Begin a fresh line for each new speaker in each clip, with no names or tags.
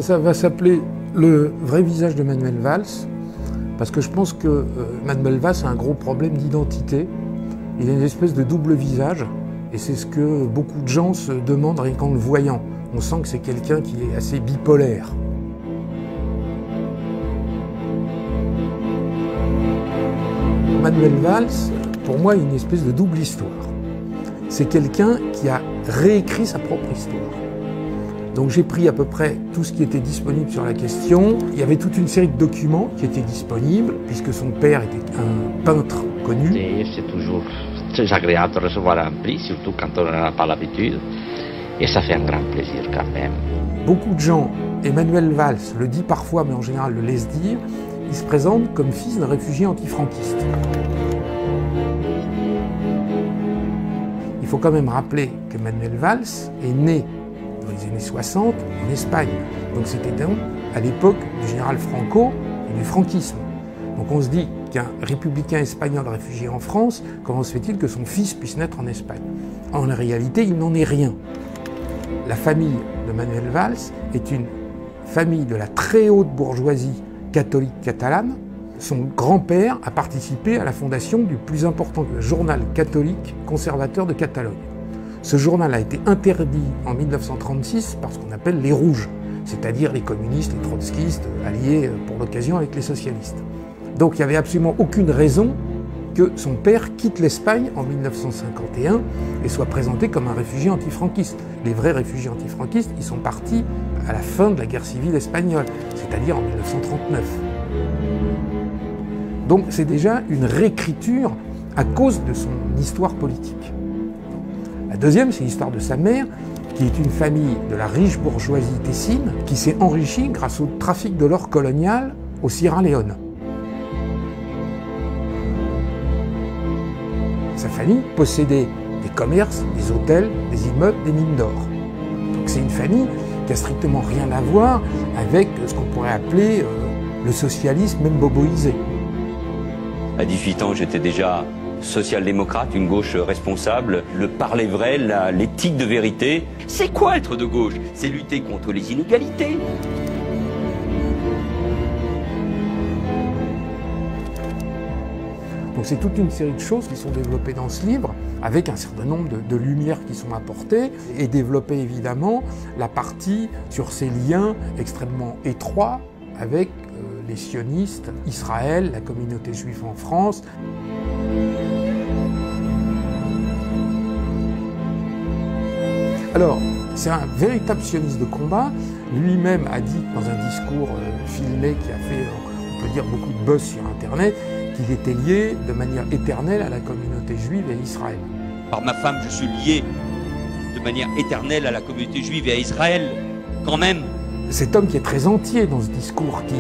Ça va s'appeler le vrai visage de Manuel Valls, parce que je pense que Manuel Valls a un gros problème d'identité. Il a une espèce de double visage, et c'est ce que beaucoup de gens se demandent rien qu'en le voyant. On sent que c'est quelqu'un qui est assez bipolaire. Manuel Valls, pour moi, a une espèce de double histoire. C'est quelqu'un qui a réécrit sa propre histoire. Donc j'ai pris à peu près tout ce qui était disponible sur la question. Il y avait toute une série de documents qui étaient disponibles, puisque son père était un peintre connu.
C'est toujours très agréable de recevoir un prix, surtout quand on n'en a pas l'habitude. Et ça fait un grand plaisir quand même.
Beaucoup de gens, Manuel Valls le dit parfois, mais en général le laisse dire, il se présente comme fils d'un réfugié antifranquiste. Il faut quand même rappeler que Manuel Valls est né dans les années 60 en Espagne. Donc c'était à l'époque du général Franco et du franquisme. Donc on se dit qu'un républicain espagnol réfugié en France, comment se fait-il que son fils puisse naître en Espagne? En réalité, il n'en est rien. La famille de Manuel Valls est une famille de la très haute bourgeoisie catholique catalane. Son grand-père a participé à la fondation du plus important journal catholique conservateur de Catalogne. Ce journal a été interdit en 1936 par ce qu'on appelle les Rouges, c'est-à-dire les communistes, les trotskistes, alliés pour l'occasion avec les socialistes. Donc il n'y avait absolument aucune raison que son père quitte l'Espagne en 1951 et soit présenté comme un réfugié antifranquiste. Les vrais réfugiés antifranquistes, ils sont partis à la fin de la guerre civile espagnole, c'est-à-dire en 1939. Donc c'est déjà une réécriture à cause de son histoire politique. La deuxième, c'est l'histoire de sa mère, qui est une famille de la riche bourgeoisie tessine, qui s'est enrichie grâce au trafic de l'or colonial au Sierra Leone. Sa famille possédait des commerces, des hôtels, des immeubles, des mines d'or. Donc c'est une famille qui a strictement rien à voir avec ce qu'on pourrait appeler le socialisme, même boboisé.
À 18 ans, j'étais déjà social-démocrate, une gauche responsable, le parler vrai, l'éthique de vérité. C'est quoi être de gauche? C'est lutter contre les inégalités.
Donc c'est toute une série de choses qui sont développées dans ce livre, avec un certain nombre de lumières qui sont apportées, et développer évidemment la partie sur ces liens extrêmement étroits avec les sionistes, Israël, la communauté juive en France. Alors, c'est un véritable sioniste de combat. Lui-même a dit dans un discours filmé qui a fait, on peut dire, beaucoup de buzz sur Internet, qu'il était lié de manière éternelle à la communauté juive et à Israël.
Par ma femme, je suis lié de manière éternelle à la communauté juive et à Israël, quand même.
Cet homme qui est très entier dans ce discours, qui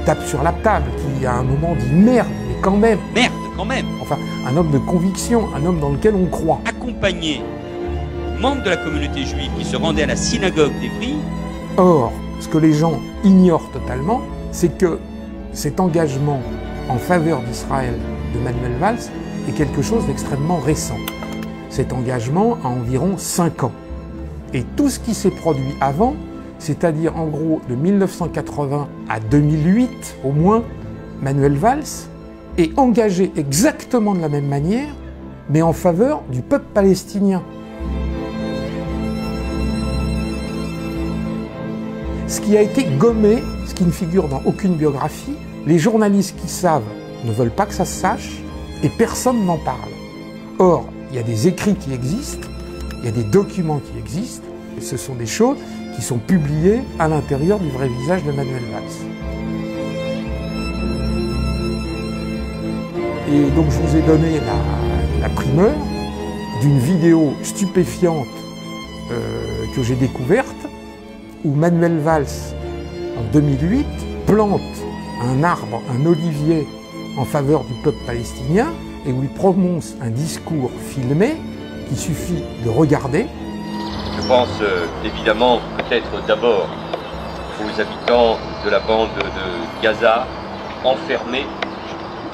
tape sur la table, qui à un moment dit merde, mais quand même.
Merde, quand même.
Enfin, un homme de conviction, un homme dans lequel on croit.
Accompagné, membre de la communauté juive qui se rendait à la synagogue d'Évry.
Or, ce que les gens ignorent totalement, c'est que cet engagement en faveur d'Israël de Manuel Valls est quelque chose d'extrêmement récent. Cet engagement a environ 5 ans. Et tout ce qui s'est produit avant, c'est-à-dire en gros de 1980 à 2008 au moins, Manuel Valls est engagé exactement de la même manière, mais en faveur du peuple palestinien. Ce qui a été gommé, ce qui ne figure dans aucune biographie, les journalistes qui savent ne veulent pas que ça se sache et personne n'en parle. Or, il y a des écrits qui existent, il y a des documents qui existent, et ce sont des choses qui sont publiées à l'intérieur du vrai visage de Manuel Valls. Et donc je vous ai donné la primeur d'une vidéo stupéfiante que j'ai découverte, où Manuel Valls, en 2008, plante un arbre, un olivier, en faveur du peuple palestinien, et où il prononce un discours filmé qu'il suffit de regarder.
Je pense évidemment peut-être d'abord aux habitants de la bande de Gaza, enfermés,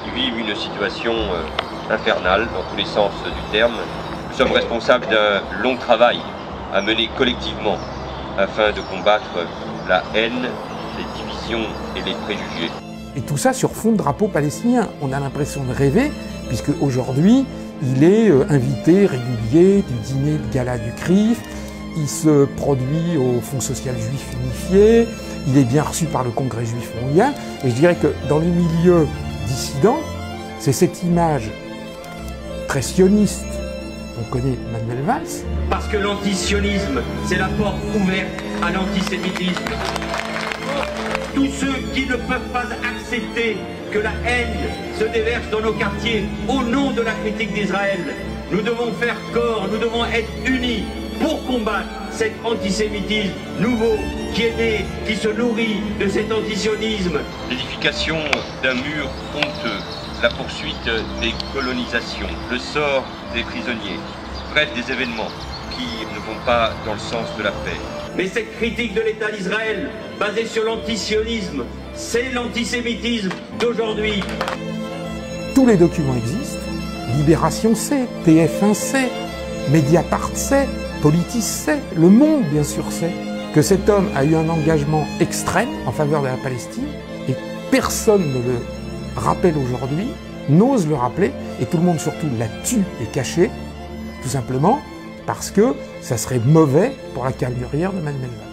qui vivent une situation infernale dans tous les sens du terme. Nous sommes responsables d'un long travail à mener collectivement afin de combattre la haine, les divisions et les préjugés.
Et tout ça sur fond de drapeau palestinien. On a l'impression de rêver, puisque aujourd'hui, il est invité régulier du dîner de gala du CRIF, il se produit au Fonds social juif unifié, il est bien reçu par le Congrès juif mondial, et je dirais que dans les milieux dissidents, c'est cette image très sioniste qu'on connaît Manuel Valls.
Parce que l'antisionisme, c'est la porte ouverte à l'antisémitisme. Tous ceux qui ne peuvent pas accepter que la haine se déverse dans nos quartiers au nom de la critique d'Israël, nous devons faire corps, nous devons être unis pour combattre cet antisémitisme nouveau qui est né, qui se nourrit de cet antisionisme.
L'édification d'un mur honteux, la poursuite des colonisations, le sort des prisonniers, bref des événements qui ne vont pas dans le sens de la paix.
Mais cette critique de l'État d'Israël, basée sur l'antisionisme, c'est l'antisémitisme d'aujourd'hui.
Tous les documents existent. Libération sait, TF1 sait, Mediapart sait, Politis sait, Le Monde bien sûr sait que cet homme a eu un engagement extrême en faveur de la Palestine et personne ne le rappelle aujourd'hui, n'ose le rappeler et tout le monde surtout la tue et caché, tout simplement parce que ça serait mauvais pour la carrière de Manuel Valls.